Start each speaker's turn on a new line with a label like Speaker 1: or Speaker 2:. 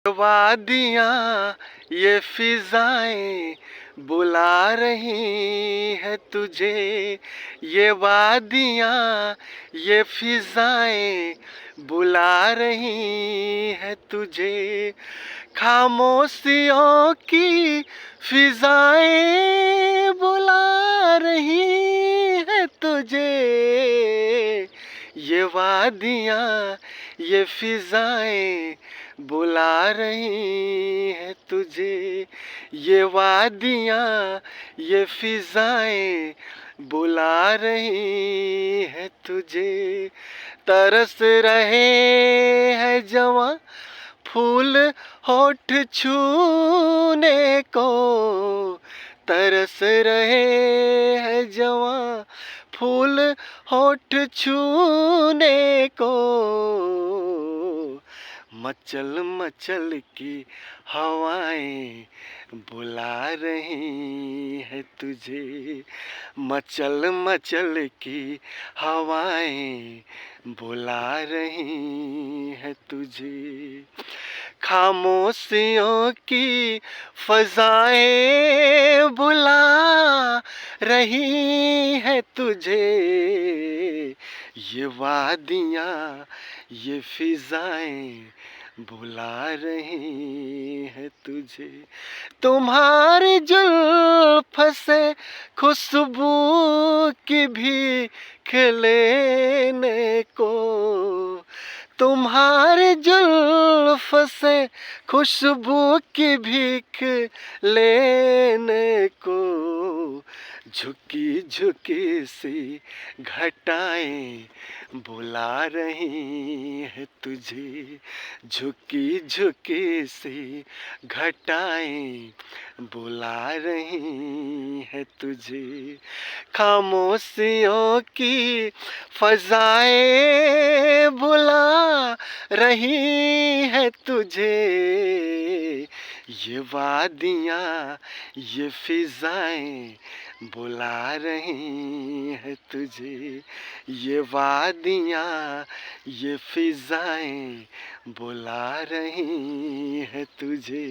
Speaker 1: वादियाँ ये फिजाएं बुला रही है तुझे। ये वादियाँ ये फिजाएं बुला रही है तुझे। खामोशियों की फिजाएं बुला रही है तुझे। ये वादियाँ ये फिजाएं बुला रही है तुझे। ये वादियाँ ये फिजाएं बुला रही है तुझे। तरस रहे हैं जवां फूल होठ छूने को। तरस रहे हैं जवां फूल होठ छूने को। मचल मचल की हवाएं बुला रही है तुझे। मचल मचल की हवाएं बुला रही है तुझे। खामोशियों की फजाएं बुला रही है तुझे। ये वादियाँ ये फिजाएं बुला रही है तुझे। तुम्हारी जुल्फ से खुशबू की भीख लेने को। तुम्हारी जुल्फ से खुशबू की भीख लेने को। झुकी झुकी सी घटाएं बुला रही है तुझे। झुकी झुकी सी घटाएं बुला रही है तुझे। खामोशियों की फजाएं बुला रही है तुझे। ये वादियाँ ये फिजाएं बुला रही है तुझे। ये वादियाँ ये फिजाएं बुला रही है तुझे।